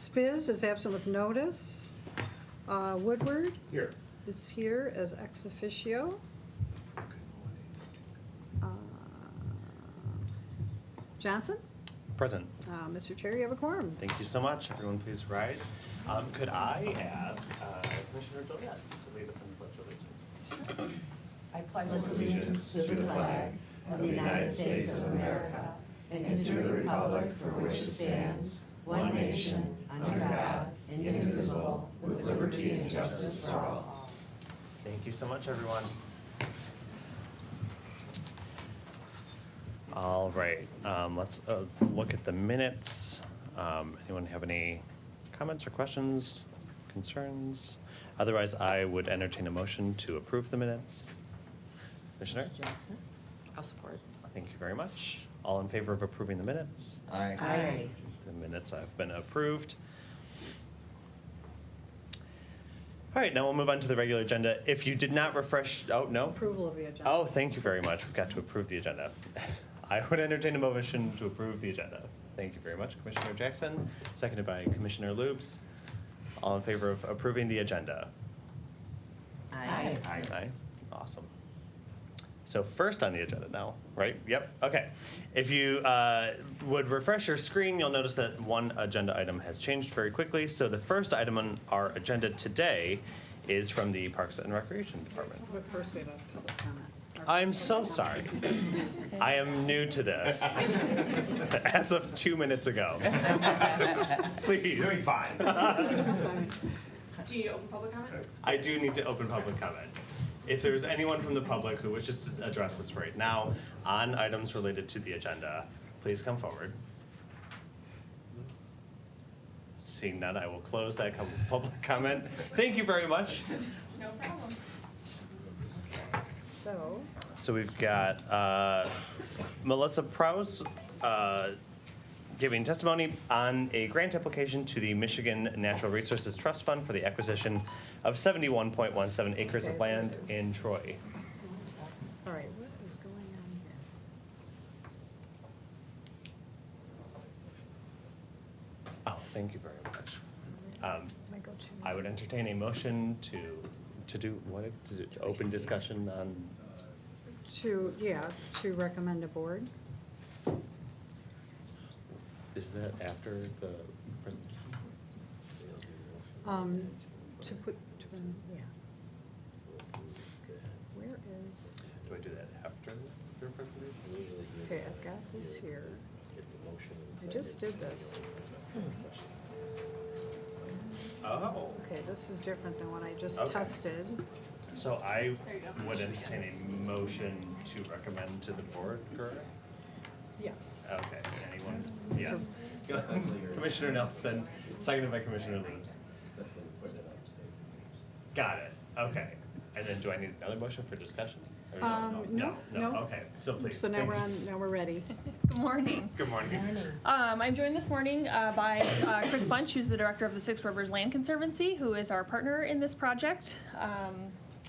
Spiz is absent with notice. Woodward Here. is here as ex officio. Johnson? Present. Mr. Chair, you have a quorum. Thank you so much. Everyone please rise. Could I ask Commissioner Joliet to lead us in the Pledge of Allegiance? I pledge allegiance to the flag of the United States of America and to the republic for which it stands, one nation, under God, indivisible, with liberty and justice for all. Thank you so much, everyone. All right, let's look at the minutes. Anyone have any comments or questions, concerns? Otherwise, I would entertain a motion to approve the minutes. Commissioner? Jackson? I'll support. Thank you very much. All in favor of approving the minutes? Aye. Aye. The minutes have been approved. All right, now we'll move on to the regular agenda. If you did not refresh, oh, no? Approval of the agenda. Oh, thank you very much. We've got to approve the agenda. I would entertain a motion to approve the agenda. Thank you very much, Commissioner Jackson, seconded by Commissioner Loops. All in favor of approving the agenda? Aye. Aye. Awesome. So first on the agenda now, right? Yep, okay. If you would refresh your screen, you'll notice that one agenda item has changed very quickly. So the first item on our agenda today is from the Parks and Recreation Department. But first we have a public comment. I'm so sorry. I am new to this. As of 2 minutes ago. Please. Doing fine. Do you open public comment? I do need to open public comment. If there's anyone from the public who wishes to address us right now on items related to the agenda, please come forward. Seeing none, I will close that public comment. Thank you very much. No problem. So, we've got Melissa Prowse giving testimony on a grant application to the Michigan Natural Resources Trust Fund for the acquisition of 71.17 acres of land in Troy. all right, what is going on here? Oh, thank you very much. My go-to. I would entertain a motion to do what, to open discussion on, To recommend a board. is that after the presentation? To put, yeah. Where is, Do I do that after their presentation? okay, I've got this here. I just did this. Oh. Okay, this is different than what I just Okay. tested. So I There you go. would entertain a motion to recommend to the board, correct? Yes. Okay, anyone? Yes. Commissioner Nelson, seconded by Commissioner Loops. Got it, okay. And then do I need another motion for discussion? Or No. Okay, so please. So now we're ready. Good morning. Good morning. I'm joined this morning by Chris Bunch, who's the director of the Six Rivers Land Conservancy, who is our partner in this project.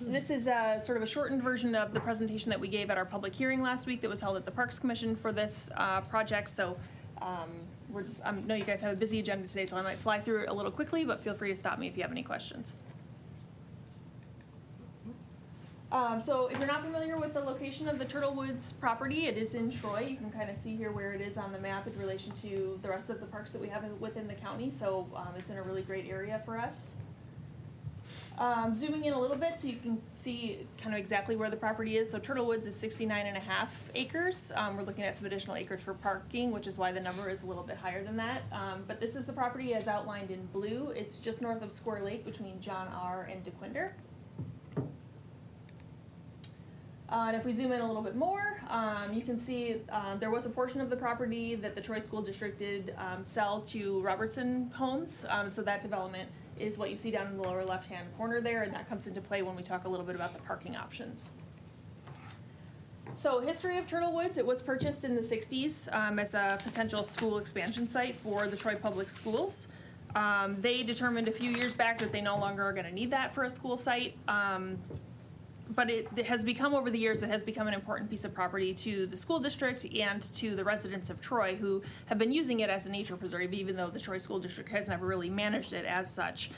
This is sort of a shortened version of the presentation that we gave at our public hearing last week that was held at the Parks Commission for this project. So I know you guys have a busy agenda today, so I might fly through it a little quickly, but feel free to stop me if you have any questions. So if you're not familiar with the location of the Turtle Woods property, it is in Troy. You can kind of see here where it is on the map in relation to the rest of the parks that we have within the county. So it's in a really great area for us. Zooming in a little bit so you can see kind of exactly where the property is. So Turtle Woods is 69.5 acres. We're looking at some additional acreage for parking, which is why the number is a little bit higher than that. But this is the property as outlined in blue. It's just north of Square Lake between John R. and DeQuinder. And if we zoom in a little bit more, you can see there was a portion of the property that the Troy School District did sell to Robertson Homes. So that development is what you see down in the lower left-hand corner there, and that comes into play when we talk a little bit about the parking options. So history of Turtle Woods, it was purchased in the 60s as a potential school expansion site for the Troy Public Schools. They determined a few years back that they no longer are going to need that for a school site. but it has become, over the years, it has become an important piece of property to the school district and to the residents of Troy, who have been using it as a nature preserve, even though the Troy School District has never really managed it as such.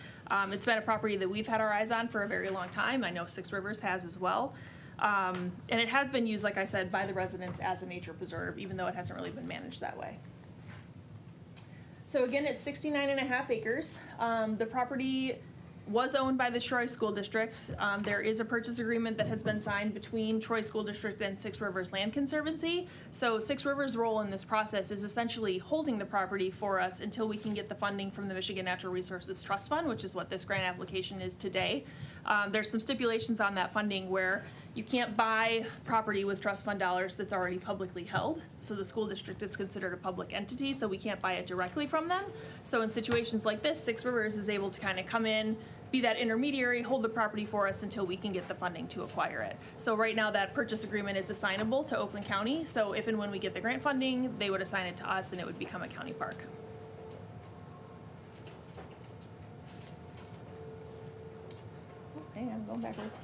It's been a property that we've had our eyes on for a very long time. I know Six Rivers has as well. And it has been used, like I said, by the residents as a nature preserve, even though it hasn't really been managed that way. So again, it's 69.5 acres. The property was owned by the Troy School District. There is a purchase agreement that has been signed between Troy School District and Six Rivers Land Conservancy. So Six Rivers' role in this process is essentially holding the property for us until we can get the funding from the Michigan Natural Resources Trust Fund, which is what this grant application is today. There's some stipulations on that funding where you can't buy property with trust fund dollars that's already publicly held. So the school district is considered a public entity, so we can't buy it directly from them. So in situations like this, Six Rivers is able to kind of come in, be that intermediary, hold the property for us until we can get the funding to acquire it. So right now, that purchase agreement is assignable to Oakland County. So if and when we get the grant funding, they would assign it to us and it would become a county park. Oh, hang on, going backwards.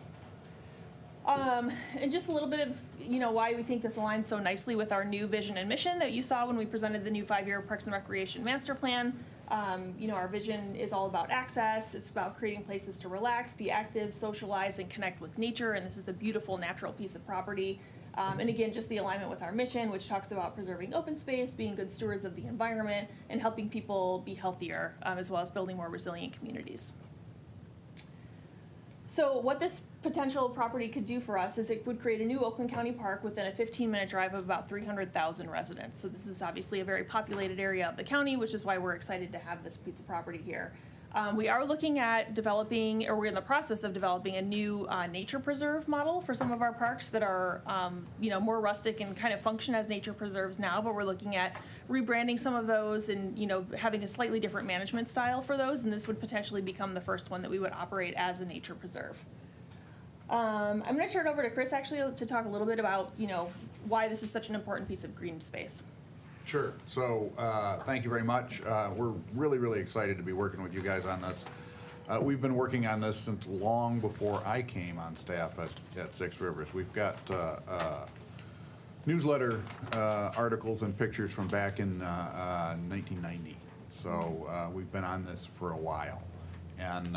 And just a little bit of, why we think this aligns so nicely with our new vision and mission that you saw when we presented the new 5-year Parks and Recreation Master Plan. Our vision is all about access. It's about creating places to relax, be active, socialize, and connect with nature. And this is a beautiful natural piece of property. And again, just the alignment with our mission, which talks about preserving open space, being good stewards of the environment, and helping people be healthier, as well as building more resilient communities. So what this potential property could do for us is it would create a new Oakland County park within a 15-minute drive of about 300,000 residents. So this is obviously a very populated area of the county, which is why we're excited to have this piece of property here. We are looking at developing, or we're in the process of developing, a new nature preserve model for some of our parks that are, more rustic and kind of function as nature preserves now, but we're looking at rebranding some of those and, having a slightly different management style for those, and this would potentially become the first one that we would operate as a nature preserve. I'm going to turn it over to Chris, actually, to talk a little bit about, why this is such an important piece of green space. Sure. So thank you very much. We're really, really excited to be working with you guys on this. We've been working on this since long before I came on staff at Six Rivers. We've got newsletter articles and pictures from back in 1990. So we've been on this for a while. And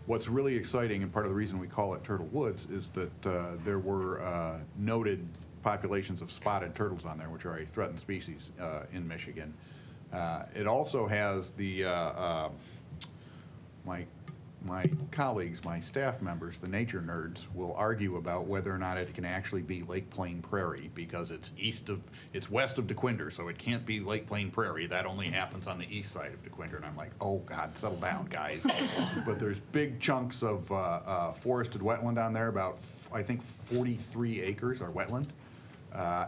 what's really exciting, and part of the reason we call it Turtle Woods, is that there were noted populations of spotted turtles on there, which are a threatened species in Michigan. It also has the my colleagues, my staff members, the nature nerds, will argue about whether or not it can actually be Lake Plain Prairie, because it's west of DeQuinder, so it can't be Lake Plain Prairie. That only happens on the east side of DeQuinder. And I'm like, oh God, settle down, guys. But there's big chunks of forested wetland on there. About, I think, 43 acres are wetland.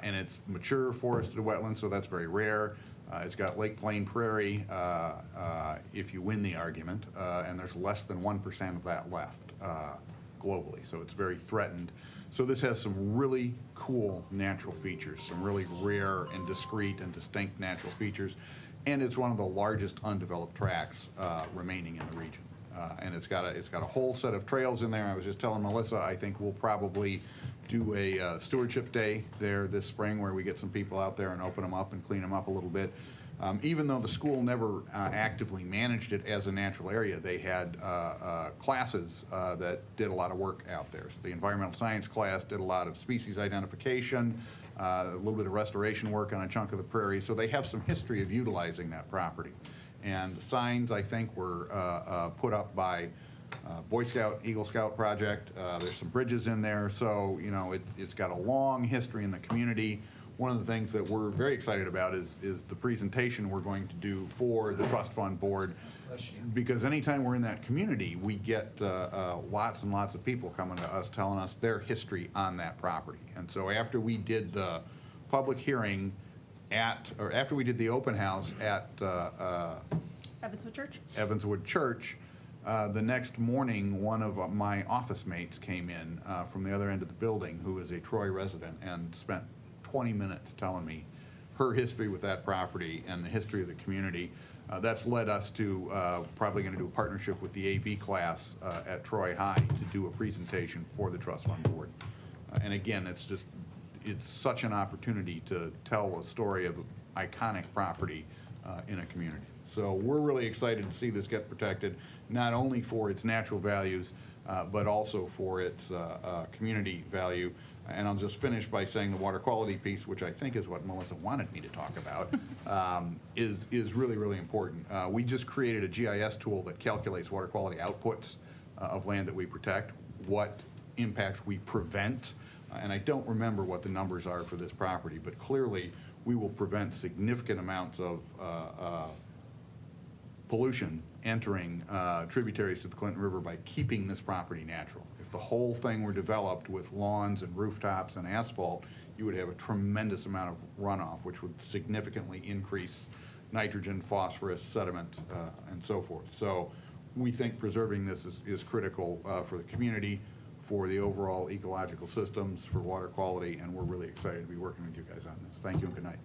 And it's mature forested wetland, so that's very rare. It's got Lake Plain Prairie if you win the argument, and there's less than 1% of that left globally, so it's very threatened. So this has some really cool natural features, some really rare and discrete and distinct natural features, and it's one of the largest undeveloped tracts remaining in the region. And it's got a whole set of trails in there. I was just telling Melissa, I think we'll probably do a stewardship day there this spring where we get some people out there and open them up and clean them up a little bit. Even though the school never actively managed it as a natural area, they had classes that did a lot of work out there. So the environmental science class did a lot of species identification, a little bit of restoration work on a chunk of the prairie. So they have some history of utilizing that property. And the signs, I think, were put up by Boy Scout, Eagle Scout project. There's some bridges in there, so it's got a long history in the community. One of the things that we're very excited about is the presentation we're going to do for the Trust Fund Board, because anytime we're in that community, we get lots and lots of people coming to us telling us their history on that property. And so after we did the public hearing after we did the open house at Evanswood Church? Evanswood Church, the next morning, one of my office mates came in from the other end of the building, who is a Troy resident, and spent 20 minutes telling me her history with that property and the history of the community, that's led us to probably going to do a partnership with the AV class at Troy High to do a presentation for the trust fund board. And again, it's such an opportunity to tell a story of an iconic property in a community. So we're really excited to see this get protected, not only for its natural values, but also for its community value. And I'll just finish by saying the water quality piece, which I think is what Melissa wanted me to talk about, is really, really important. We just created a GIS tool that calculates water quality outputs of land that we protect, what impacts we prevent, and I don't remember what the numbers are for this property, but clearly we will prevent significant amounts of pollution entering tributaries to the Clinton River by keeping this property natural. If the whole thing were developed with lawns and rooftops and asphalt, you would have a tremendous amount of runoff, which would significantly increase nitrogen, phosphorus, sediment, and so forth. So we think preserving this is critical for the community, for the overall ecological systems, for water quality, and we're really excited to be working with you guys on this. Thank you and good night.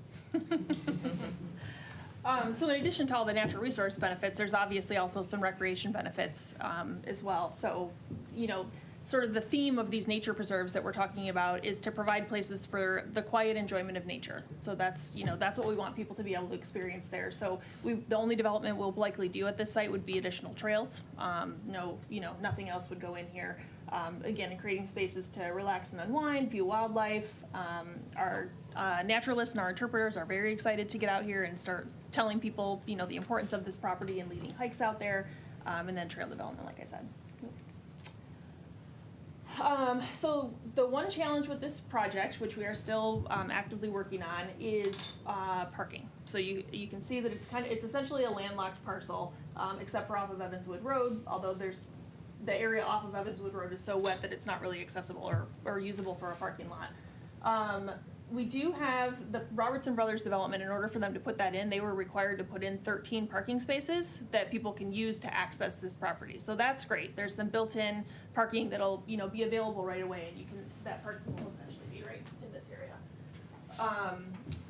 So in addition to all the natural resource benefits, there's obviously also some recreation benefits as well. So, you know, sort of the theme of these nature preserves that we're talking about is to provide places for the quiet enjoyment of nature. So that's, you know, that's what we want people to be able to experience there. So the only development we'll likely do at this site would be additional trails. No, you know, nothing else would go in here. Again, creating spaces to relax and unwind, view wildlife. Our naturalists and our interpreters are very excited to get out here and start telling people, you know, the importance of this property and leading hikes out there, and then trail development, like I said. So the one challenge with this project, which we are still actively working on, is parking. So you can see that it's essentially a landlocked parcel, except for off of Evanswood Road, although the area off of Evanswood Road is so wet that it's not really accessible or usable for a parking lot. We do have the Robertson Brothers development. In order for them to put that in, they were required to put in 13 parking spaces that people can use to access this property. So that's great. There's some built-in parking that'll, you know, be available right away, and that parking will essentially be right in this area.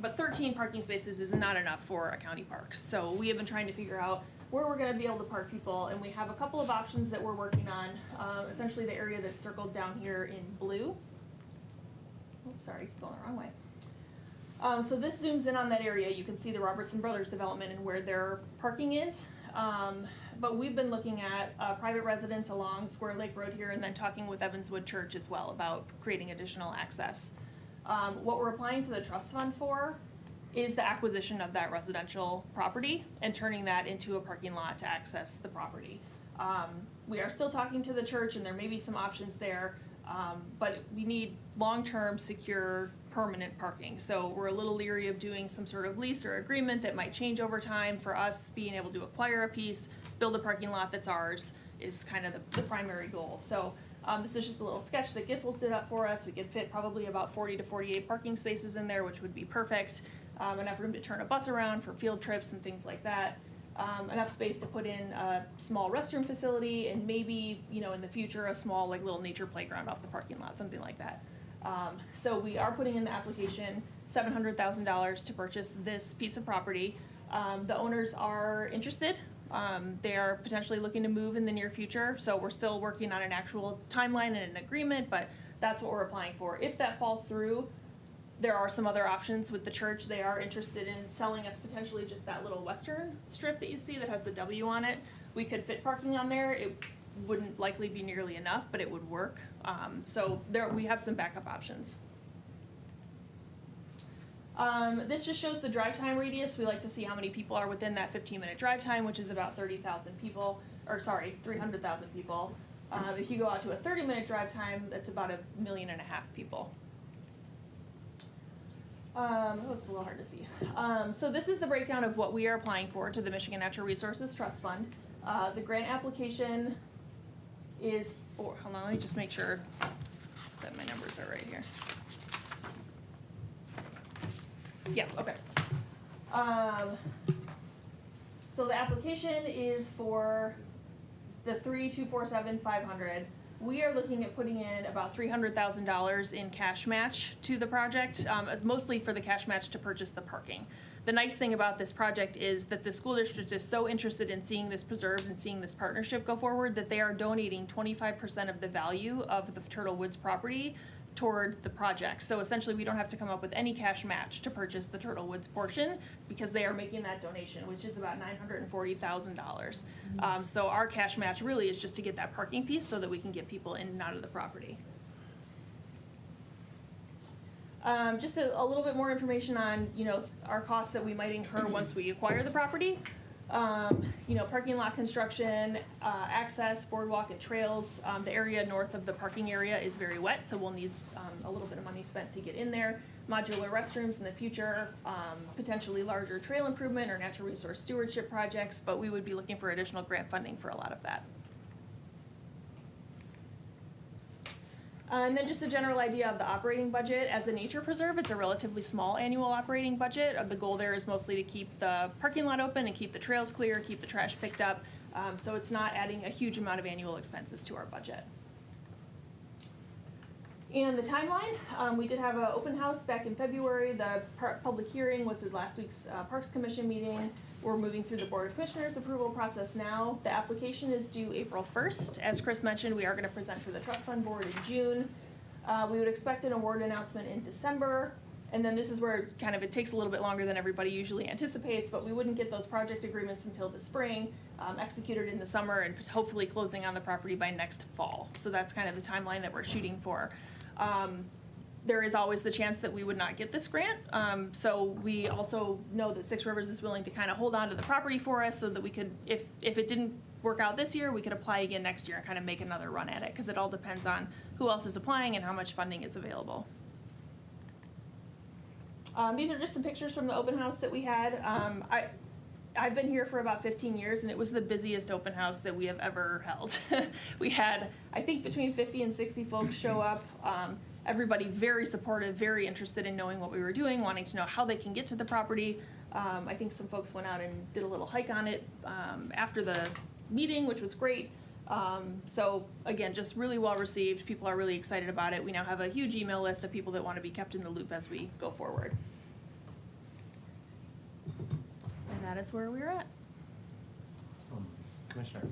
But 13 parking spaces is not enough for a county park. So we have been trying to figure out where we're going to be able to park people, and we have a couple of options that we're working on. Essentially the area that's circled down here in blue. Oops, sorry, keep going the wrong way. So this zooms in on that area. You can see the Robertson Brothers development and where their parking is. But we've been looking at private residence along Square Lake Road here, and then talking with Evanswood Church as well about creating additional access. What we're applying to the trust fund for is the acquisition of that residential property and turning that into a parking lot to access the property. We are still talking to the church, and there may be some options there. But we need long-term, secure, permanent parking. So we're a little leery of doing some sort of lease or agreement that might change over time. For us, being able to acquire a piece, build a parking lot that's ours, is kind of the primary goal. So this is just a little sketch that Giffords did up for us. We could fit probably about 40 to 48 parking spaces in there, which would be perfect. Enough room to turn a bus around for field trips and things like that. Enough space to put in a small restroom facility, and maybe, you know, in the future, a small, like, little nature playground off the parking lot, something like that. So we are putting in the application $700,000 to purchase this piece of property. The owners are interested. They are potentially looking to move in the near future, so we're still working on an actual timeline and an agreement, but that's what we're applying for. If that falls through, there are some other options with the church. They are interested in selling us potentially just that little western strip that you see that has the W on it. We could fit parking on there. It wouldn't likely be nearly enough, but it would work. So we have some backup options. This just shows the drive time radius. We like to see how many people are within that 15-minute drive time, which is about 300,000 people. If you go out to a 30-minute drive time, that's about 1.5 million people. It's a little hard to see. So this is the breakdown of what we are applying for to the Michigan Natural Resources Trust Fund. The grant application is for, hold on, let me just make sure that my numbers are right here. Yeah, okay. So the application is for the 3,247,500. We are looking at putting in about $300,000 in cash match to the project, mostly for the cash match to purchase the parking. The nice thing about this project is that the school district is so interested in seeing this preserved and seeing this partnership go forward that they are donating 25% of the value of the Turtle Woods property toward the project. So essentially, we don't have to come up with any cash match to purchase the Turtle Woods portion because they are making that donation, which is about $940,000. So our cash match really is just to get that parking piece so that we can get people in and out of the property. Just a little bit more information on, our costs that we might incur once we acquire the property. Parking lot construction, access, boardwalk and trails. The area north of the parking area is very wet, so we'll need a little bit of money spent to get in there. Modular restrooms in the future, potentially larger trail improvement or natural resource stewardship projects, but we would be looking for additional grant funding for a lot of that. And then just a general idea of the operating budget. As a nature preserve, it's a relatively small annual operating budget. The goal there is mostly to keep the parking lot open and keep the trails clear, keep the trash picked up. So it's not adding a huge amount of annual expenses to our budget. And the timeline, we did have an open house back in February. The public hearing was at last week's Parks Commission meeting. We're moving through the Board of Commissioners approval process now. The application is due April 1st. As Chris mentioned, we are going to present to the Trust Fund Board in June. We would expect an award announcement in December. And then this is where it takes a little bit longer than everybody usually anticipates, but we wouldn't get those project agreements until the spring, executed in the summer, and hopefully closing on the property by next fall. So that's kind of the timeline that we're shooting for. There is always the chance that we would not get this grant. So we also know that Six Rivers is willing to kind of hold on to the property for us so that we could, if it didn't work out this year, we could apply again next year and kind of make another run at it, because it all depends on who else is applying and how much funding is available. These are just some pictures from the open house that we had. I've been here for about 15 years, and it was the busiest open house that we have ever held. We had, I think, between 50 and 60 folks show up. Everybody very supportive, very interested in knowing what we were doing, wanting to know how they can get to the property. I think some folks went out and did a little hike on it after the meeting, which was great. So again, just really well received. People are really excited about it. We now have a huge email list of people that want to be kept in the loop as we go forward. And that is where we're at. Awesome. Commissioner.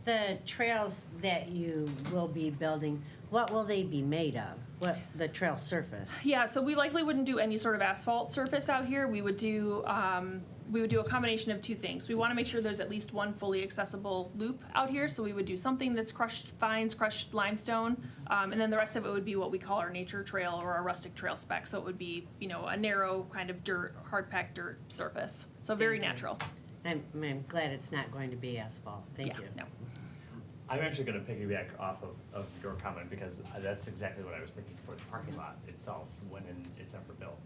The trails that you will be building, what will they be made of? What, the trail surface? Yeah, so we likely wouldn't do any sort of asphalt surface out here. We would do a combination of two things. We want to make sure there's at least one fully accessible loop out here, so we would do something that's crushed fines, crushed limestone, and then the rest of it would be what we call our nature trail or our rustic trail spec. So it would be, a narrow kind of dirt, hard-packed dirt surface. So very natural. I'm glad it's not going to be asphalt. Thank you. No. I'm actually going to piggyback off of your comment, because that's exactly what I was thinking for the parking lot itself when it's ever built.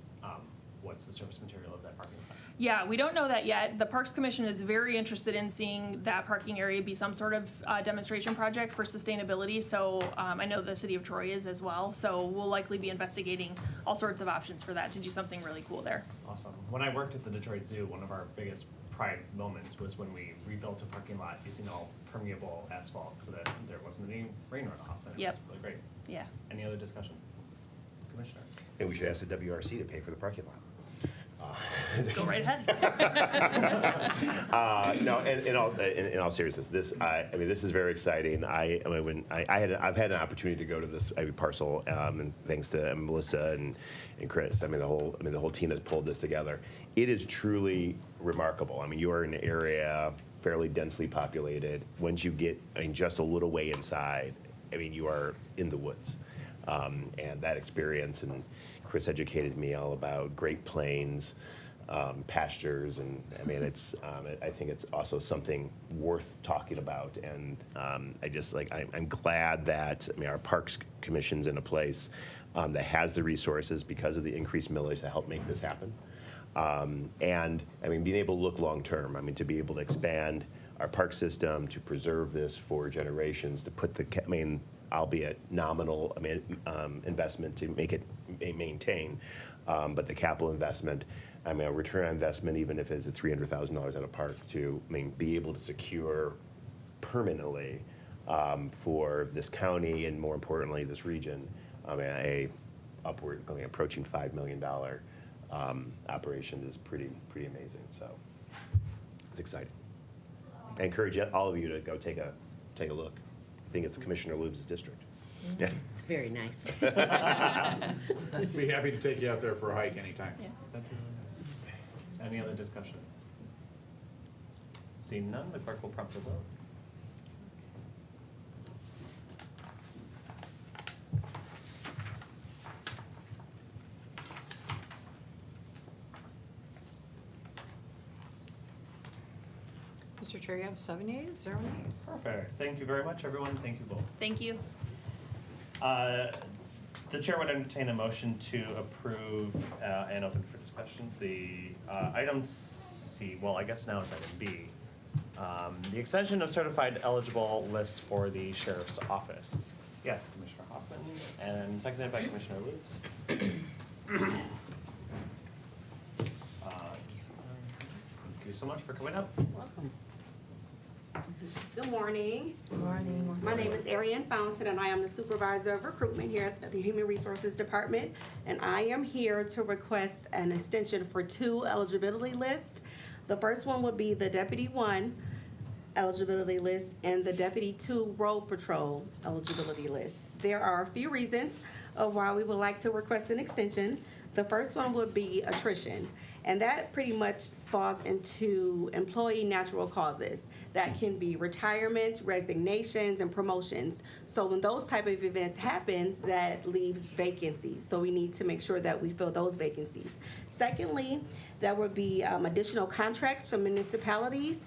What's the surface material of that parking lot? Yeah, we don't know that yet. The Parks Commission is very interested in seeing that parking area be some sort of demonstration project for sustainability. So I know the city of Troy is as well. So we'll likely be investigating all sorts of options for that to do something really cool there. Awesome. When I worked at the Detroit Zoo, one of our biggest pride moments was when we rebuilt a parking lot using all permeable asphalt so that there wasn't any rain runoff. And it was really great. Yeah. Any other discussion? Commissioner? And we should ask the WRC to pay for the parking lot. Go right ahead. No, in all seriousness, this is very exciting. I've had an opportunity to go to this parcel, and thanks to Melissa and Chris. The whole team that's pulled this together. It is truly remarkable. You are in an area fairly densely populated. Once you get just a little way inside, you are in the woods, and that experience. And Chris educated me all about Great Plains pastures, and I think it's also something worth talking about. And I'm glad that our Parks Commission's in a place that has the resources because of the increased millage to help make this happen. And being able to look long term. To be able to expand our park system, to preserve this for generations, to put albeit nominal investment to make it maintain, but the capital investment, a return on investment, even if it's $300,000 at a park, to be able to secure permanently for this county and more importantly, this region. I mean, approaching $5 million operation is pretty amazing. So it's exciting. I encourage all of you to go take a look. I think it's Commissioner Loob's district. Yeah. It's very nice. Be happy to take you out there for a hike anytime. Yeah. That'd be really nice. Any other discussion? Seeing none, the clerk will prompt the vote. Mr. Chair, you have 7 yeas, 0 nays. Perfect. Thank you very much, everyone. Thank you both. Thank you. The chair would entertain a motion to approve and open for discussion the item C, well, I guess now it's item B. The extension of certified eligible list for the sheriff's office. Yes, Commissioner Hoffman, and seconded by Commissioner Lutz. Thank you so much for coming up. Welcome. Good morning. Good morning. My name is Ariane Fountain, and I am the Supervisor of Recruitment here at the Human Resources Department. And I am here to request an extension for 2 eligibility lists. The first one would be the Deputy 1 eligibility list and the Deputy 2 Road Patrol eligibility list. There are a few reasons of why we would like to request an extension. The first one would be attrition, and that pretty much falls into employee natural causes. That can be retirement, resignations, and promotions. So when those type of events happens, that leaves vacancies. So we need to make sure that we fill those vacancies. Secondly, there would be additional contracts from municipalities,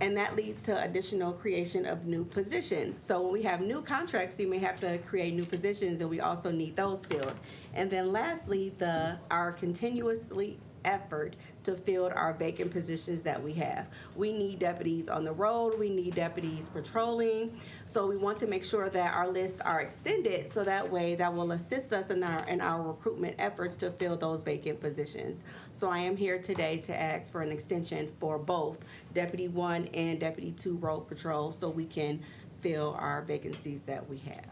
and that leads to additional creation of new positions. So when we have new contracts, you may have to create new positions, and we also need those filled. And then lastly, our continuously effort to fill our vacant positions that we have. We need deputies on the road, we need deputies patrolling, so we want to make sure that our lists are extended so that way that will assist us in our recruitment efforts to fill those vacant positions. So I am here today to ask for an extension for both Deputy 1 and Deputy 2 Road Patrol so we can fill our vacancies that we have.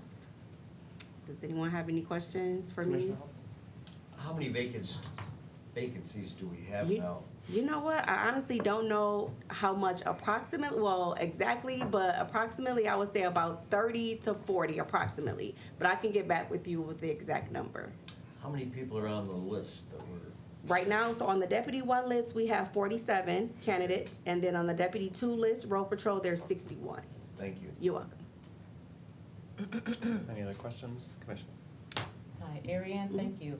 Does anyone have any questions for me? Commissioner Hoffman? How many vacancies do we have You- now? You know what? I honestly don't know how much exactly, but approximately I would say about 30 to 40 approximately. But I can get back with you with the exact number. How many people are on the list that were, Right now, so on the Deputy 1 list, we have 47 candidates. And then on the Deputy 2 list, Road Patrol, there's 61. thank you. You're welcome. Any other questions, Commissioner? Hi, Ariane, thank you.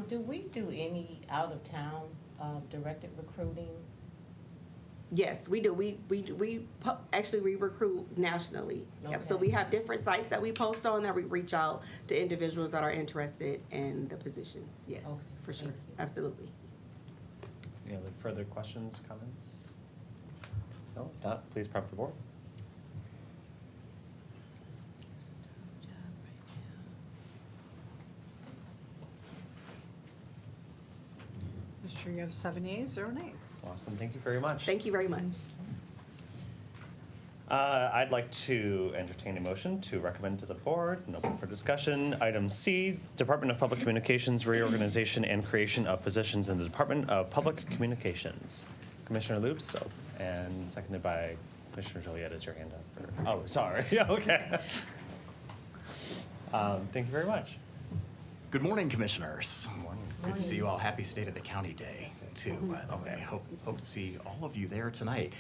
Do we do any out-of-town directed recruiting? Yes, we do. We recruit nationally. Yep. So Okay. we have different sites that we post on that we reach out to individuals that are interested in the positions. Yes, Okay, for sure. thank you. Absolutely. Any other further questions, comments? No, if not, please prompt the board. Mr. Chair, you have 7 yeas, 0 nays. Awesome, thank you very much. Thank you very much. I'd like to entertain a motion to recommend to the board and open for discussion. Item C, Department of Public Communications reorganization and creation of positions in the Department of Public Communications. Commissioner Loops, and seconded by Commissioner Joliet. Is your hand up? Oh, sorry. Yeah, okay. Thank you very much. Good morning, Commissioners. Good morning. Good to see you all. Happy State of the County Day, too, by the way. Hope to see all of you there tonight.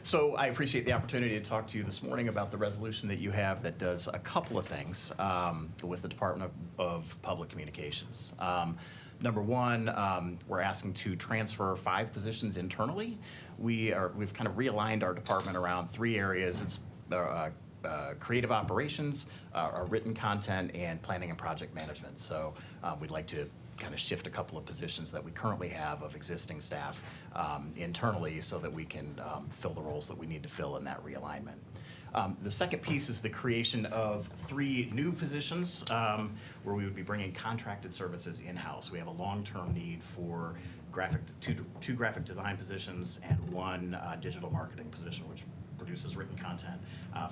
So I appreciate the opportunity to talk to you this morning about the resolution that you have that does a couple of things with the Department of Public Communications. Number one, we're asking to transfer 5 positions internally. We've kind of realigned our department around 3 areas. It's creative operations, written content, and planning and project management. So we'd like to kind of shift a couple of positions that we currently have of existing staff internally so that we can fill the roles that we need to fill in that realignment. The second piece is the creation of 3 new positions where we would be bringing contracted services in-house. We have a long-term need for two graphic design positions and 1 digital marketing position, which produces written content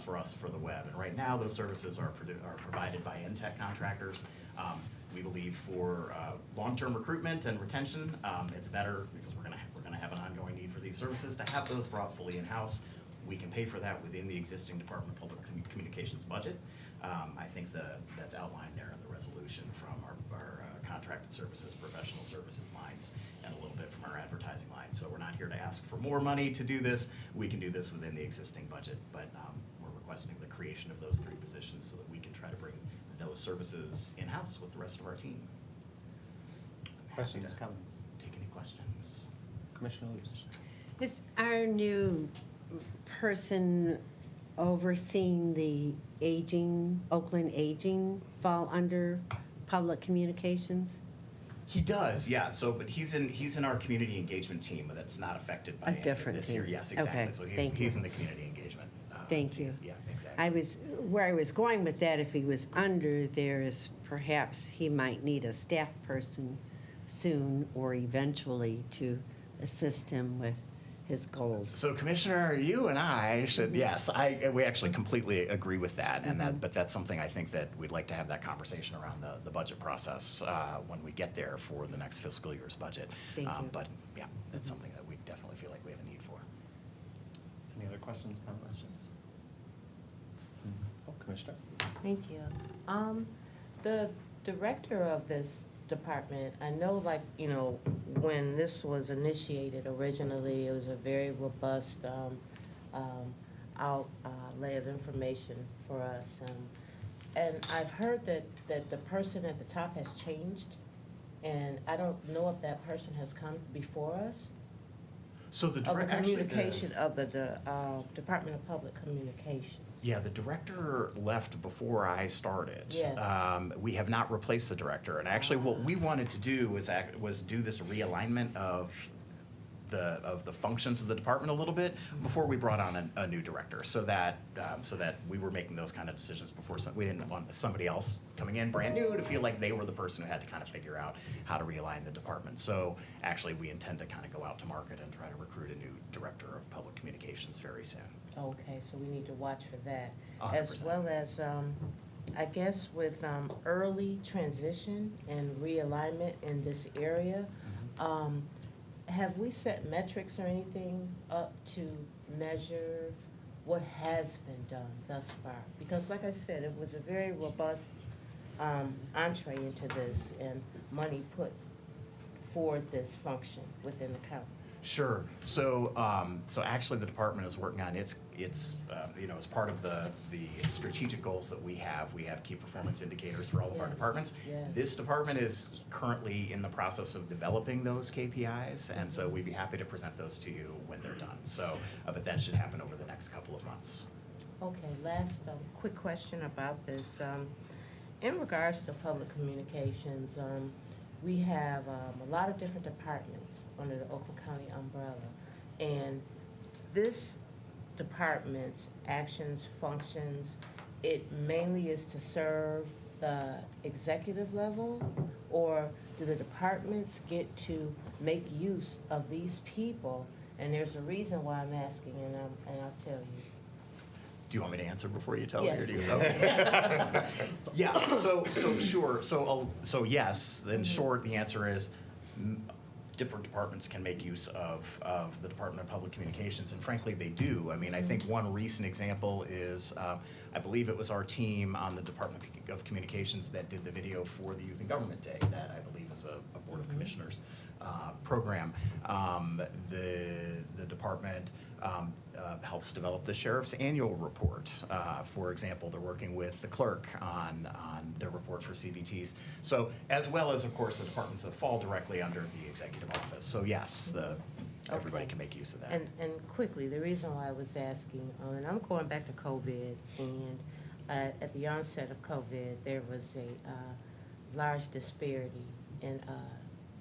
for us for the web. And right now, those services are provided by Intech contractors. We believe for long-term recruitment and retention, it's better because we're gonna have an ongoing need for these services to have those brought fully in-house. We can pay for that within the existing Department of Public Communications budget. I think that's outlined there in the resolution from our contracted services, professional services lines, and a little bit from our advertising line. So we're not here to ask for more money to do this. We can do this within the existing budget, but we're requesting the creation of those 3 positions so that we can try to bring those services in-house with the rest of our team. I'm happy Questions, to comments? Take any questions? Commissioner Lewis? Is our new person overseeing the Oakland Aging fall under public communications? He does, yeah. So, but he's in our community engagement team that's not affected by A any of different this here. team. Yes, exactly. Okay, So thank he's you. in the community engagement. Thank team. you. Yeah, exactly. Where I was going with that, if he was under there, is perhaps he might need a staff person soon or eventually to assist him with his goals. So Commissioner, you and I should, yes, we actually completely agree with that. And but that's something I think that we'd like to have that conversation around the budget process when we get there for the next fiscal year's budget. Thank you. But yeah, that's something that we definitely feel like we have a need for. Any other questions, comments? Oh, Commissioner? Thank you. The director of this department, I know, like, you know, when this was initiated originally, it was a very robust outlay of information for us. And I've heard that the person at the top has changed, and I don't know if that person has come before us. So the Of the direct, actually, communication, of the Department of Public Communications. yeah, the director left before I started. Yes. We have not replaced the director, and actually, what we wanted to do was do this realignment of the functions of the department a little bit before we brought on a new director, so that we were making those kind of decisions before we didn't want somebody else coming in brand new to feel like they were the person who had to kind of figure out how to realign the department. So actually, we intend to kind of go out to market and try to recruit a new director of public communications very soon. Okay, so we need to watch for that. 100%. As well as, I guess with early transition and realignment in this area, have we set metrics or anything up to measure what has been done thus far? Because like I said, it was a very robust entree into this and money put for this function within the county. Sure. So, so actually, the department is working on its as part of the strategic goals that we have key performance indicators for all of our Yes, departments. yes. This department is currently in the process of developing those KPIs, and so we'd be happy to present those to you when they're done. So, but that should happen over the next couple of months. Okay, last quick question about this. In regards to public communications, we have a lot of different departments under the Oakland County umbrella. And this department's actions, functions, it mainly is to serve the executive level? Or do the departments get to make use of these people? And there's a reason why I'm asking, and I'll tell you. Do you want me to answer before you tell Yes, me? Or do you? please. Okay. Yeah. So sure. So yes. In short, the answer is different departments can make use of the Department of Public Communications, and frankly, they do. I mean, I think one recent example is, I believe it was our team on the Department of Communications that did the video for the Youth in Government Day, that I believe is a Board of Commissioners program. The department helps develop the sheriff's annual report. For example, they're working with the clerk on their report for CVTs. So, as well as, of course, the departments that fall directly under the executive office. So yes, everybody Okay. can make use of that. And quickly, the reason why I was asking, and I'm going back to COVID, and at the onset of COVID, there was a large disparity in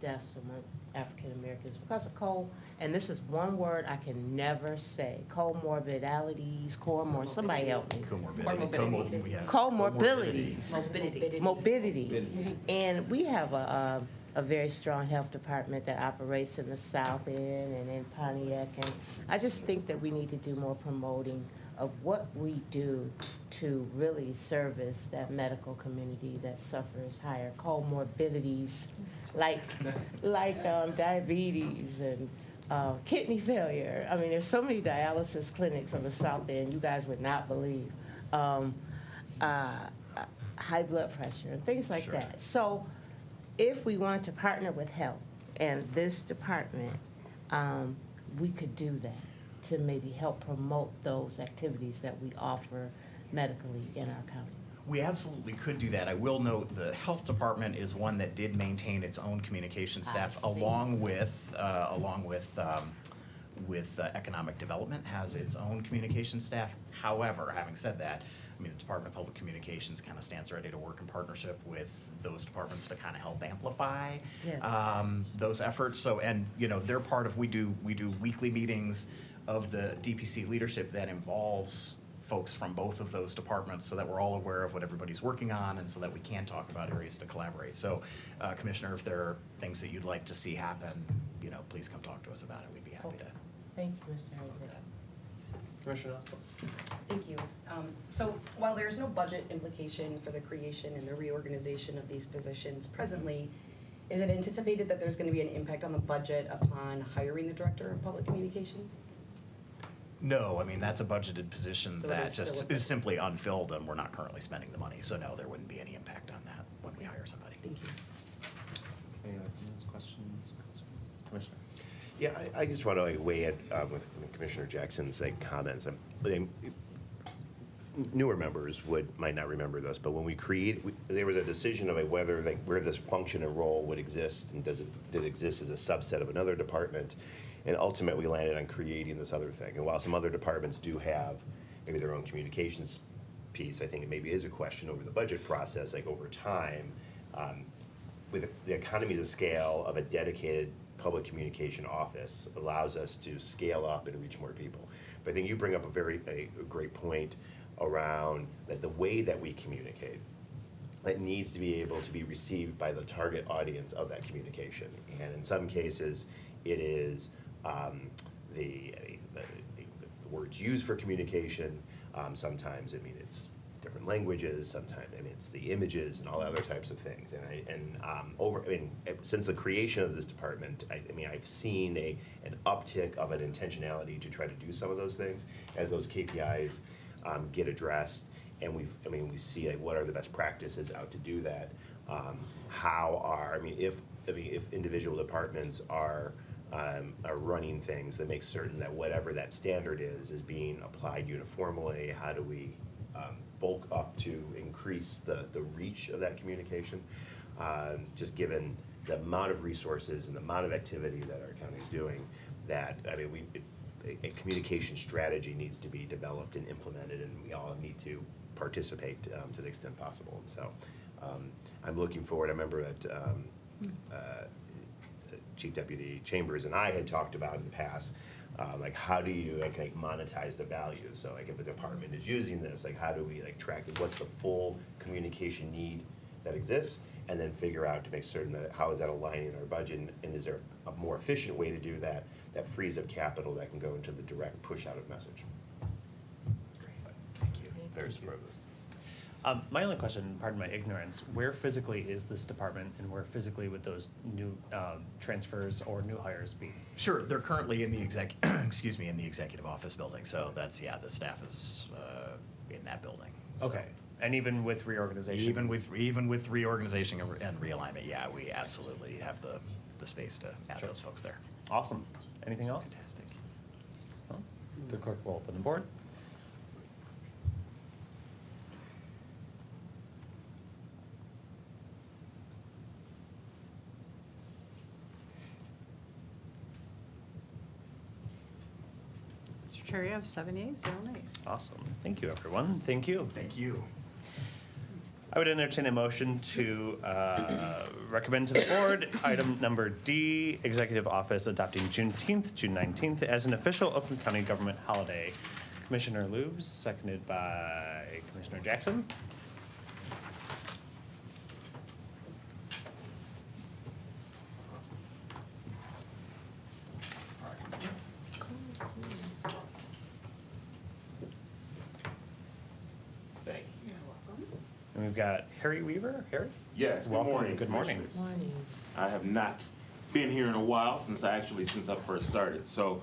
deaths among African Americans because of and this is one word I can never say, comorbidities, somebody help me. Comorbidity. Comorbidities. Morbidity. Morbidity. And we have a a very strong health department that operates in the South End and in Pontiac. And I just think that we need to do more promoting of what we do to really service that medical community that suffers higher comorbidities like diabetes and kidney failure. I mean, there's so many dialysis clinics on the South End you guys would not believe. High blood pressure and things like that. So if we want to partner with health and this department, we could do that to maybe help promote those activities that we offer medically in our county. We absolutely could do that. I will note the health department is one that did maintain its own communication staff, see. along with economic development has its own communication staff. However, having said that, I mean, the Department of Public Communications kind of stands ready to work in partnership with those departments to kind of help amplify Yes. those efforts. So, and they're part of, we do weekly meetings of the DPC leadership that involves folks from both of those departments, so that we're all aware of what everybody's working on, and so that we can talk about areas to collaborate. So, Commissioner, if there are things that you'd like to see happen, please come talk to us about it. We'd be happy to. Thank you, Mr. Isaac. Commissioner Osborne? Thank you. So while there's no budget implication for the creation and the reorganization of these positions presently, is it anticipated that there's going to be an impact on the budget upon hiring the Director of Public Communications? No, I mean, that's a budgeted position So it that is still just a- is simply unfilled, and we're not currently spending the money. So no, there wouldn't be any impact on that when we hire somebody. Thank you. Any other comments, questions, concerns? Commissioner? Yeah, I just want to weigh in with Commissioner Jackson's comments. Newer members might not remember this, but when there was a decision of whether where this function and role would exist, and did it exist as a subset of another department, and ultimately we landed on creating this other thing. And while some other departments do have maybe their own communications piece, I think it maybe is a question over the budget process, over time, with the economies of scale of a dedicated public communication office allows us to scale up and reach more people. But I think you bring up a great point around that the way that we communicate, that needs to be able to be received by the target audience of that communication. And in some cases, it is the words used for communication. Sometimes, it's different languages. Sometimes, it's the images and all other types of things. Since the creation of this department, I've seen an uptick of an intentionality to try to do some of those things as those KPIs get addressed, and we see what are the best practices out to do that. If individual departments are running things that make certain that whatever that standard is being applied uniformly, how do we bulk up to increase the reach of that communication? Just given the amount of resources and the amount of activity that our county is doing, a communication strategy needs to be developed and implemented, and we all need to participate to the extent possible. And so I'm looking forward. I remember that Chief Deputy Chambers and I had talked about in the past, how do you monetize the value? So if a department is using this, how do we track it? What's the full communication need that exists? And then figure out to make certain that how is that aligning in our budget, and is there a more efficient way to do that frees up capital that can go into the direct push out of message. Thank you. Very supportive of this. My only question, pardon my ignorance, where physically is this department, and where physically would those new transfers or new hires be? Sure, they're currently in the in the executive office building. So that's the staff is in that building. So. Okay. And even with reorganization? Even with reorganization and realignment, we absolutely have the space to have those folks there. Awesome. Anything else? Fantastic. No? The clerk will open the board. Mr. Chair, you have 7 yeas, 0 nays. Awesome. Thank you, everyone. Thank you. Thank you. I would entertain a motion to recommend to the board item number D, Executive Office adopting Juneteenth, June 19th, as an official Oakland County government holiday. Commissioner Lubes, seconded by Commissioner Jackson. Thank you. And we've got Harry Weaver. Harry? Yes, good Welcome. morning. Good morning. Commissioners. Morning. I have not been here in a while since I first started. So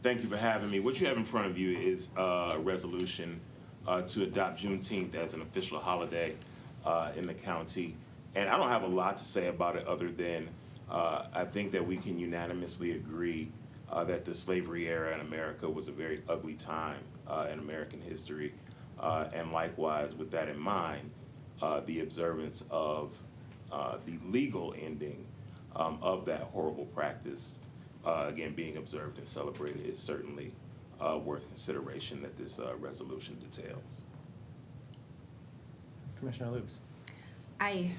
thank you for having me. What you have in front of you is a resolution to adopt Juneteenth as an official holiday in the county. And I don't have a lot to say about it other than I think that we can unanimously agree that the slavery era in America was a very ugly time in American history. And likewise, with that in mind, the observance of the legal ending of that horrible practice, again, being observed and celebrated is certainly worth consideration that this resolution details. Commissioner Lubes. I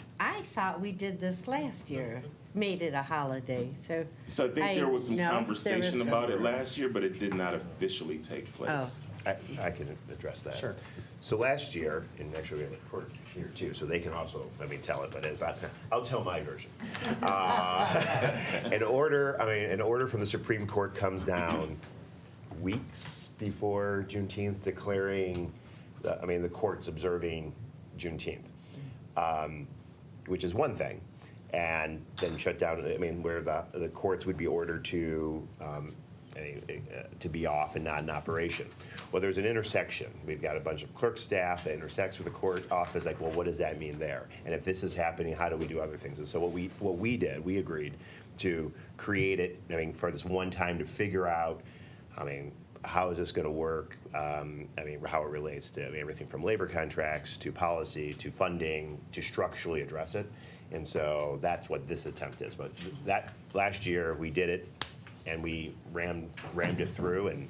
thought we did this last year, made it a holiday, so. So I think there was some no, there conversation was about it some. last year, but it did not officially take place. I can address that. Sure. So last year, and actually we have a report here too, so they can also, tell it, but I'll tell my version. An order from the Supreme Court comes down weeks before Juneteenth declaring, the court's observing Juneteenth, which is one thing. And then shut down, where the courts would be ordered to be off and not in operation. Well, there's an intersection. We've got a bunch of clerk staff that intersects with the court office, like, well, what does that mean there? And if this is happening, how do we do other things? And so what we did, we agreed to create it, for this one time to figure out, how is this gonna work? How it relates to everything from labor contracts, to policy, to funding, to structurally address it. And so that's what this attempt is. But that, last year, we did it, and we rammed it through, and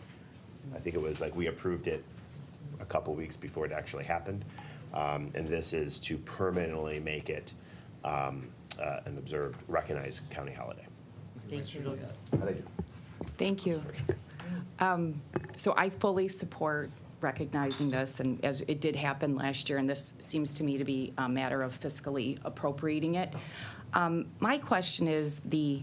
I think it was like we approved it a couple weeks before it actually happened. And this is to permanently make it an observed, recognized county holiday. Thank you. Thank you. So I fully support recognizing this, and as it did happen last year, and this seems to me to be a matter of fiscally appropriating it. My question is the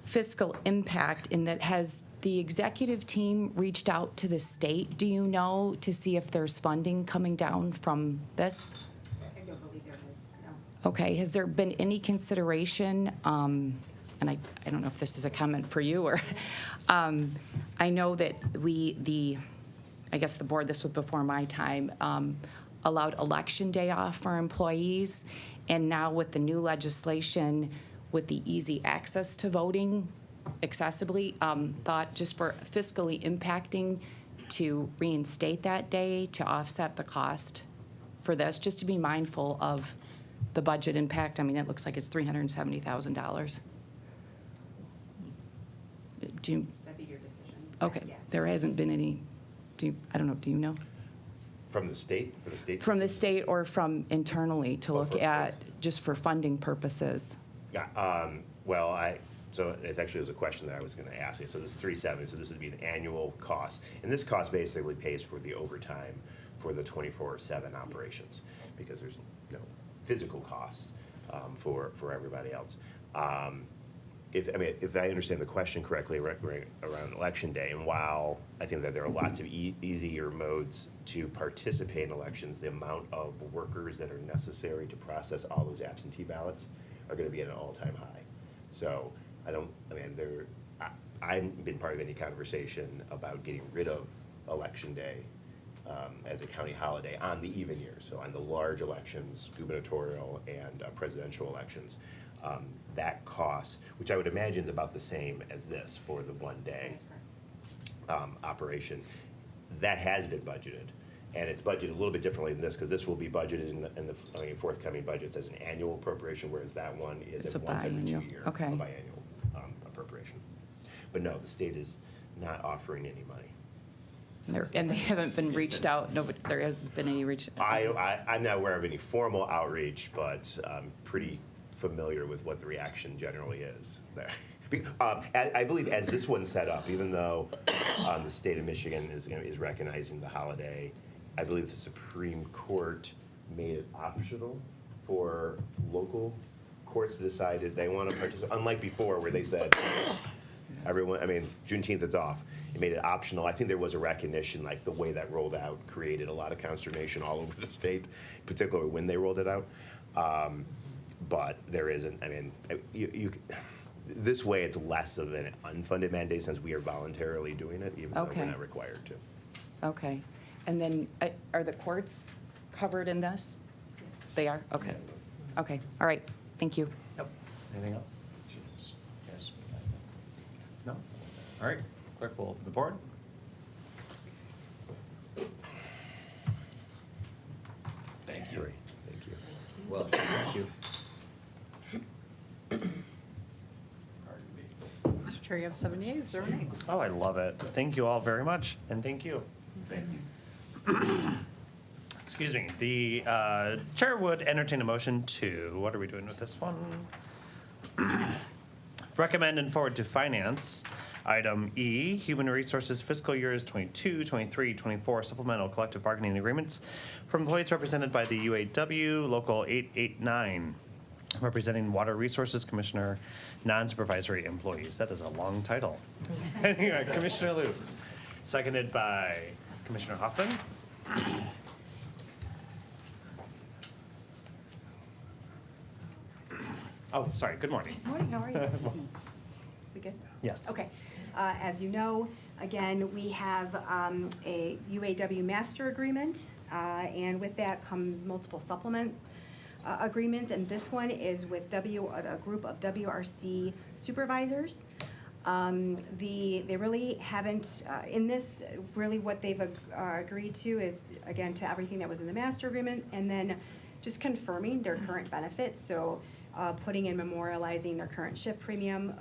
fiscal impact in that, has the executive team reached out to the state, do you know, to see if there's funding coming down from this? I don't believe there is, no. Okay, has there been any consideration, and I don't know if this is a comment for you, or, I know that I guess the board, this was before my time, allowed election day off for employees, and now with the new legislation, with the easy access to voting accessibly, thought just for fiscally impacting to reinstate that day to offset the cost for this, just to be mindful of the budget impact. It looks like it's $370,000. That'd be your decision. Okay, Yeah. there hasn't been any, I don't know, do you know? From the state, for the state? From the state or from internally to Oh, look for at, both. just for funding purposes? Yeah, so it actually was a question that I was gonna ask you. So this 370, so this would be an annual cost. And this cost basically pays for the overtime for the 24/7 operations, because there's no physical cost for everybody else. If I understand the question correctly, around election day, and while I think that there are lots of easier modes to participate in elections, the amount of workers that are necessary to process all those absentee ballots are gonna be at an all-time high. So I haven't been part of any conversation about getting rid of election day as a county holiday on the even years, so on the large elections, gubernatorial and presidential elections. That cost, which I would imagine is about the same as this for the one day operation, that has been budgeted. And it's budgeted a little bit differently than this, because this will be budgeted in the forthcoming budgets as an annual appropriation, whereas that one is It's a a once every 2 biannual. year, Okay. a biannual appropriation. But no, the state is not offering any money. And they haven't been reached out, no, but there hasn't been any reach. I'm not aware of any formal outreach, but I'm pretty familiar with what the reaction generally is there. I believe as this one's set up, even though the state of Michigan is recognizing the holiday, I believe the Supreme Court made it optional for local courts to decide if they want to participate, unlike before where they said, everyone, I mean, Juneteenth, it's off. It made it optional. I think there was a recognition, like the way that rolled out created a lot of consternation all over the state, particularly when they rolled it out. But there isn't, I mean, this way it's less of an unfunded mandate since we are voluntarily doing it, even though Okay. we're not required to. Okay. And then, are the courts covered in this? They are? Okay. Okay, all right, thank you. Yep. Anything else? Yes. No? All right, clerk will open the board. Thank you. Thank you. Well, Thank you. Mr. Chair, you have 7 yeas, 0 nays. Oh, I love it. Thank you all very much, and thank you. Thank you. Excuse me. The chair would entertain a motion to, what are we doing with this one? Recommend and forward to finance. Item E, Human Resources Fiscal Years 22, 23, 24 Supplemental Collective Bargaining Agreements for employees represented by the UAW Local 889, representing Water Resources Commissioner, non-supervisory employees. That is a long title. Anyway, Commissioner Lutz, seconded by Commissioner Hoffman. Oh, sorry, good morning. Morning, how are you? We good? Yes. Okay. As you know, again, we have a UAW master agreement, and with that comes multiple supplement agreements, and this one is with a group of WRC supervisors. They really haven't, in this, really what they've agreed to is, again, to everything that was in the master agreement, and then just confirming their current benefits, so putting in memorializing their current shift premium,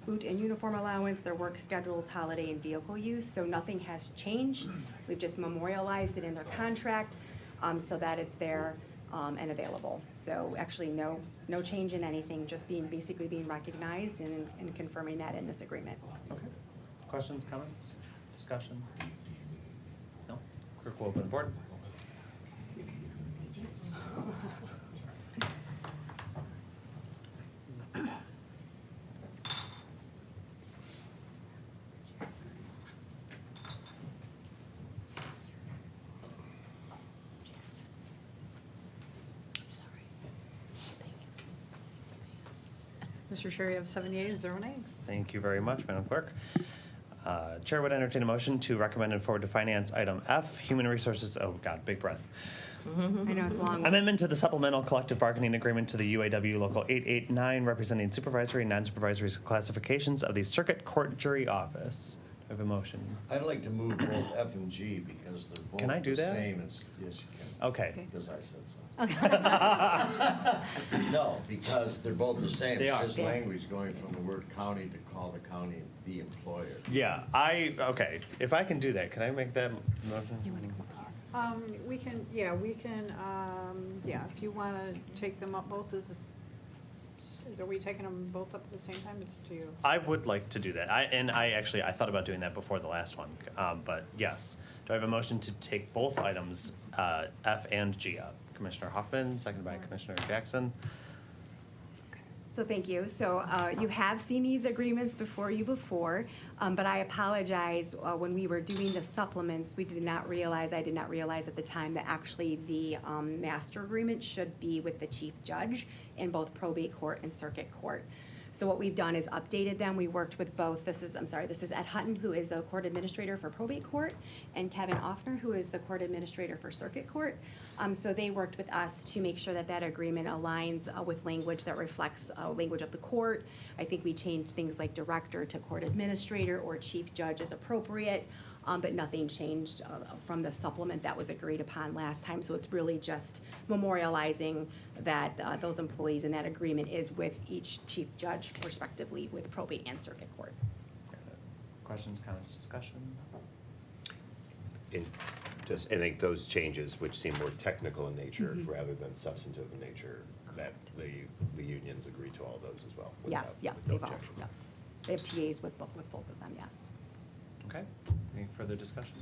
boot and uniform allowance, their work schedules, holiday and vehicle use, so nothing has changed. We've just memorialized it in their contract, so that it's there and available. So actually no change in anything, just basically being recognized and confirming that in this agreement. Okay. Questions, comments, discussion? No? Clerk will open the board. Mr. Chair, you have 7 yeas, 0 nays. Thank you very much, Madam Clerk. Chair would entertain a motion to recommend and forward to finance item F, Human Resources, oh God, big breath. I know it's long. Amendment to the supplemental collective bargaining agreement to the UAW Local 889 representing supervisory and non-supervisory classifications of the Circuit Court Jury Office. I have a motion. I'd like to move both F and G because they're both Can I do the that? same. Yes, you can. Okay. Because I said so. No, because they're both the same. They It's are. just language going from the word county to call the county the employer. Yeah, okay, if I can do that, can I make that motion? We can, if you want to take them up both, are we taking them both up at the same time? It's up to you. I would like to do that. I thought about doing that before the last one, but yes. Do I have a motion to take both items, F and G up? Commissioner Hoffman, seconded by Commissioner Jackson. So thank you. So you have seen these agreements before you before, but I apologize, when we were doing the supplements, I did not realize at the time that actually the master agreement should be with the chief judge in both probate court and circuit court. So what we've done is updated them. We worked with both. This is Ed Hutton, who is the court administrator for probate court, and Kevin Offner, who is the court administrator for circuit court. So they worked with us to make sure that that agreement aligns with language that reflects language of the court. I think we changed things like director to court administrator or chief judge as appropriate. But nothing changed from the supplement that was agreed upon last time. So it's really just memorializing that those employees in that agreement is with each chief judge respectively with probate and circuit court. Questions, comments, discussion? I think those changes, which seem more technical in nature rather than substantive in nature, that the unions agree to all those as well. Yes, yeah, with no they've all, objection. yeah. They have TAs with both of them, yes. Okay, any further discussion?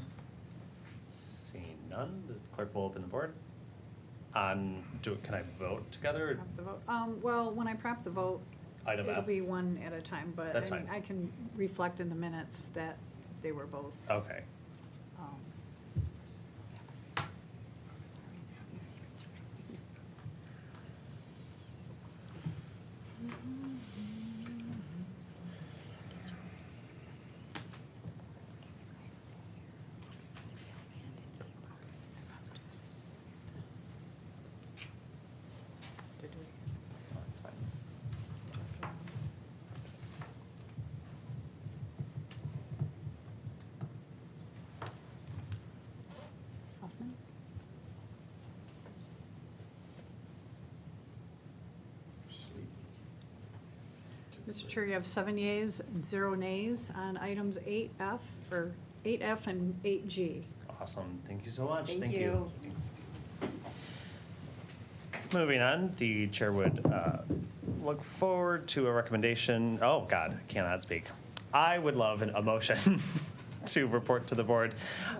Seeing none, the clerk will open the board. Can I vote together? Prop the vote. Well, when I prop the vote, Item It'll F. be one at a time, but That's I mean, fine. I can reflect in the minutes that they were both. Okay. um, That's fine. Hoffman? Mr. Chair, you have 7 yeas and 0 nays on items 8F, or 8F and 8G. Awesome. Thank you so much. Thank you. Thanks. Moving on, the chair would look forward to a recommendation. Oh, God, I cannot speak. I would love a motion to report to the board.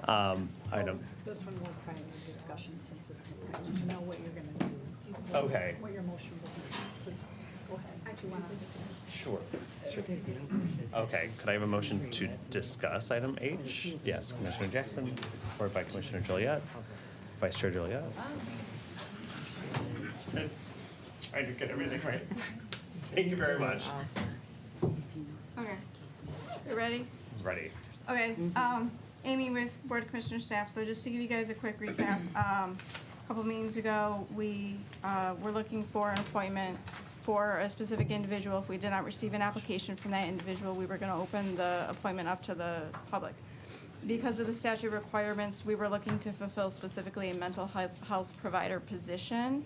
Item. This one will probably be discussion since it's, I need to know what you're gonna do. Okay. What your motion was. Please, go ahead. Do you wanna? Sure. Okay, could I have a motion to discuss item H? Yes, Commissioner Jackson, supported by Commissioner Joliet, Vice Chair Joliet. It's trying to get everything right. Thank you very much. Okay. You ready? Ready. Okay, Amy with Board of Commissioner staff, so just to give you guys a quick recap, a couple meetings ago, we were looking for an appointment for a specific individual. If we did not receive an application from that individual, we were gonna open the appointment up to the public. Because of the statute requirements, we were looking to fulfill specifically a mental health provider position.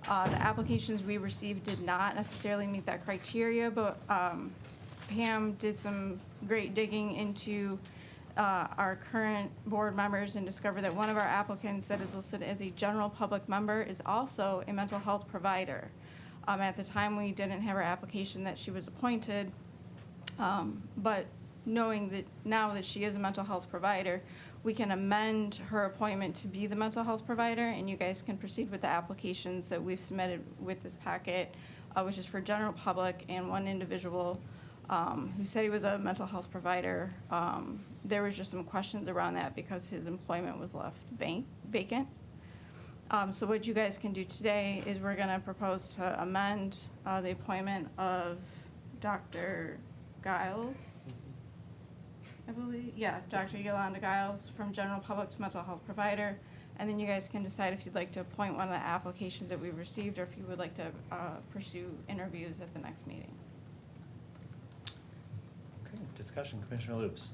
The applications we received did not necessarily meet that criteria, but Pam did some great digging into our current board members and discovered that one of our applicants that is listed as a general public member is also a mental health provider. At the time, we didn't have her application that she was appointed, but knowing that now that she is a mental health provider, we can amend her appointment to be the mental health provider, and you guys can proceed with the applications that we've submitted with this packet, which is for general public and one individual who said he was a mental health provider. There was just some questions around that because his employment was left vacant. So what you guys can do today is we're gonna propose to amend the appointment of Dr. Giles, I believe, yeah, Dr. Yolanda Giles from general public to mental health provider. And then you guys can decide if you'd like to appoint one of the applications that we received or if you would like to pursue interviews at the next meeting. Okay, discussion, Commissioner Loops.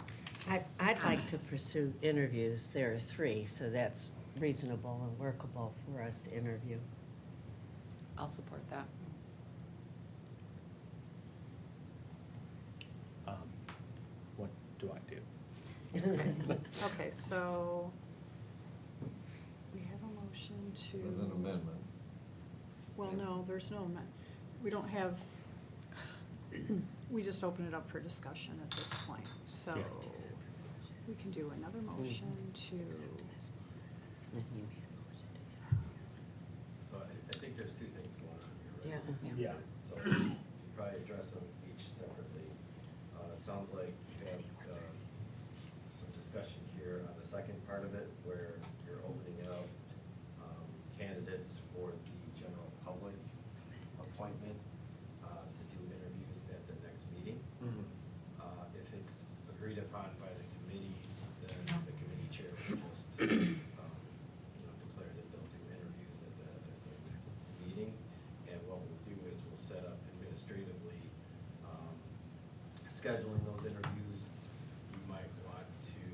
I'd like to pursue interviews. There are 3, so that's reasonable and workable for us to interview. I'll support that. What do I do? Okay, so we have a motion to. With an amendment. Well, no, there's no amendment. We don't have, we just open it up for discussion at this point. So Yeah. we can do another motion to. So I think there's 2 things going on here, right? Yeah. So probably address them each separately. It sounds like you have some discussion here on the second part of it where you're opening up candidates for the general public appointment to do interviews at the next meeting. If it's agreed upon by the committee, then the committee chair will just declare that they'll do interviews at the next meeting. And what we'll do is we'll set up administratively scheduling those interviews. You might want to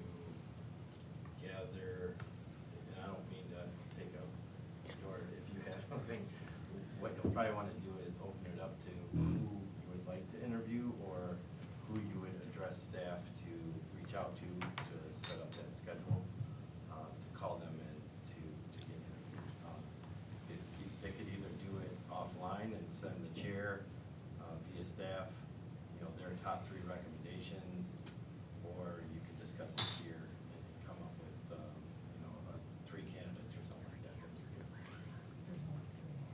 gather, and I don't mean to take up your, if you have something, what you'll probably want to do is open it up to who you would like to interview or who you would address staff to reach out to set up that schedule, to call them in to get interviewed. They could either do it offline and send the chair via staff, their top 3 recommendations, or you could discuss it here and come up with, 3 candidates or something like that.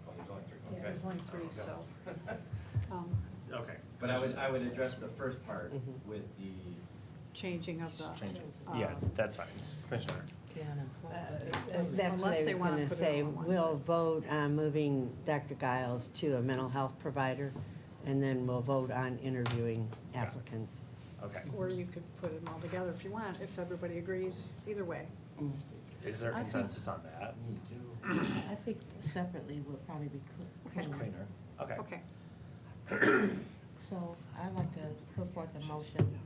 Oh, there's only 3, okay. Yeah, there's only 3, so. Okay. But I would address the first part with the. Changing of the. Change it. Yeah, that's fine. Commissioner. That's what Unless I they was wanna gonna put it say. all in one. We'll vote on moving Dr. Giles to a mental health provider, and then we'll vote on interviewing applicants. Okay. Or you could put them all together if you want, if everybody agrees, either way. Is there I think- consensus on that? Me too. I think separately would probably be cleaner. Cleaner. Okay. Okay. So I'd like to put forth a motion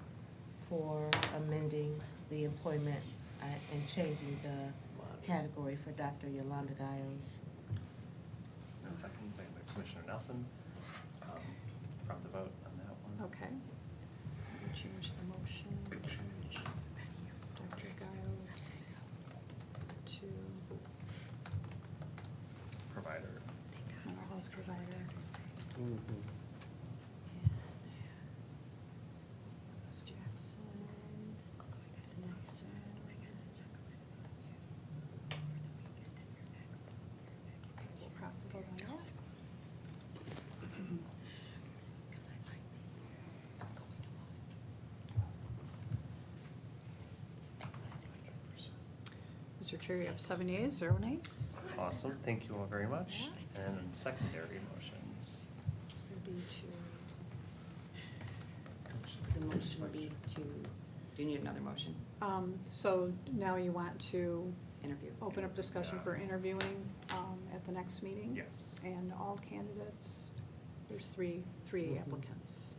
for amending the employment and changing the category for Dr. Yolanda Giles. So second by Commissioner Nelson. From the vote on that one. Okay. We'll change the motion, change Dr. Giles to Provider. mental health provider. Ms. Jackson, Nyson. We'll cross the vote on that. Mr. Chair, you have 7 yeas, 0 nays. Awesome. Thank you all very much. And secondary motions. Would be The motion would be to, do you need another motion? So now you want to Interview. open up discussion for interviewing at the next meeting? Yes. And all candidates, there's three applicants.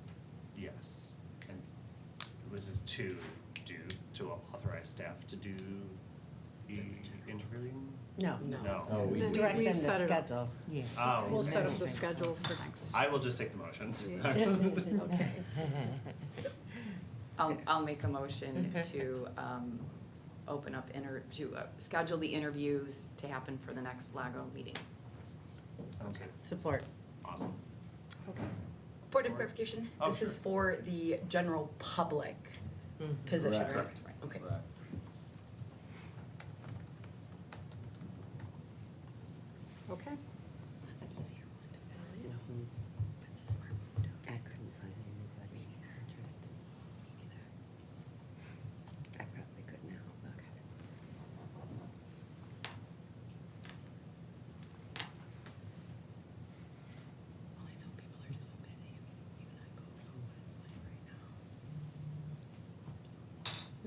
Yes. And was this to authorize staff to do the interviewing? No. No. Oh, we We- Direct we've them to set it up. schedule. Yes. Oh. We'll set up the schedule for next. I will just take the motions. Yeah. Okay. I'll make a motion to open up schedule the interviews to happen for the next LAGO meeting. Okay. Support. Awesome. Okay. Point of clarification, Oh, this is sure. for the general public position, right? Correct. Okay. Correct. Okay. That's an easier one to fill in. That's a smart one. I couldn't find anybody interested. I probably could now, but. Well, I know people are just so busy. Even I both know what it's like right now.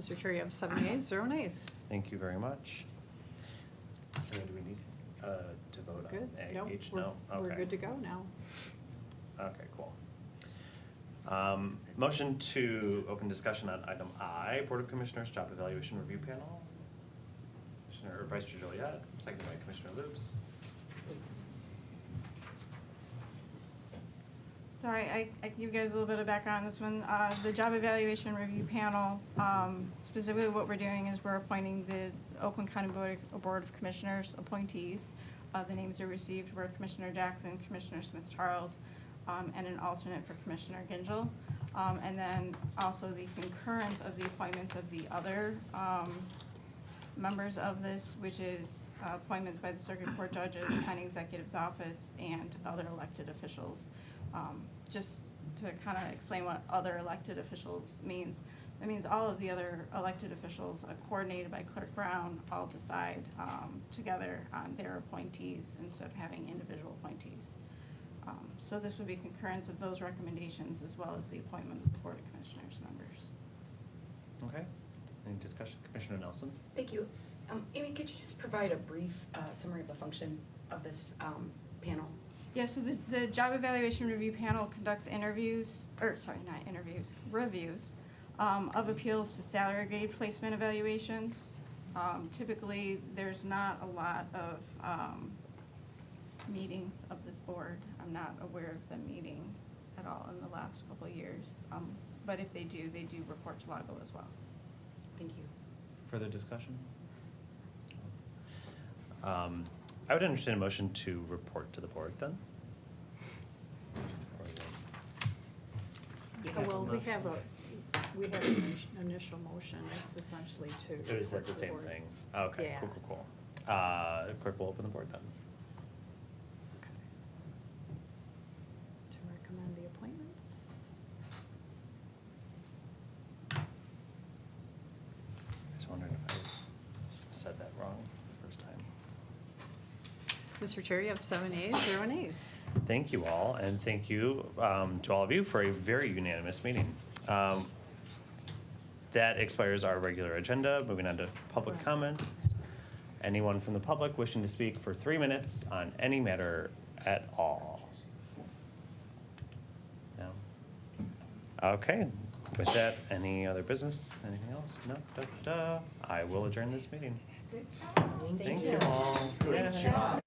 Mr. Chair, you have 7 yeas, 0 nays. Thank you very much. And then do we need to vote Good? on A, Nope, H? we're- No? We're Okay. good to go now. Okay, cool. Motion to open discussion on item I, Board of Commissioners Job Evaluation Review Panel. Vice Chair Joliet, seconded by Commissioner Loops. Sorry, I can give you guys a little bit of background on this one. The Job Evaluation Review Panel, specifically what we're doing is we're appointing the Oakland County Board of Commissioners appointees. The names are received were Commissioner Jackson, Commissioner Smith-Charles, and an alternate for Commissioner Gingell. And then also the concurrence of the appointments of the other members of this, which is appointments by the circuit court judges, county executive's office, and other elected officials. Just to kind of explain what other elected officials means, that means all of the other elected officials, coordinated by Clerk Brown, all decide together on their appointees instead of having individual appointees. So this would be concurrence of those recommendations as well as the appointment of the Board of Commissioners members. Okay. Any discussion? Commissioner Nelson? Thank you. Amy, could you just provide a brief summary of the function of this panel? Yeah, so the Job Evaluation Review Panel conducts reviews of appeals to salary grade placement evaluations. Typically, there's not a lot of meetings of this board. I'm not aware of them meeting at all in the last couple of years. But if they do report to LAGO as well. Thank you. Further discussion? I would entertain a motion to report to the board then. Well, we have an initial motion, it's essentially to. Or is that report the to same board. thing? Okay, Yeah. cool. Clerk will open the board then. Okay. To recommend the appointments. said that wrong the first time. Mr. Chair, you have 7 ayes, 0 nays. Thank you all, and thank you to all of you for a very unanimous meeting. That expires our regular agenda. Moving on to public comment. Anyone from the public wishing to speak for 3 minutes on any matter at all? No? Okay. With that, any other business? Anything else? No? I will adjourn this meeting. Thank you all. Great job.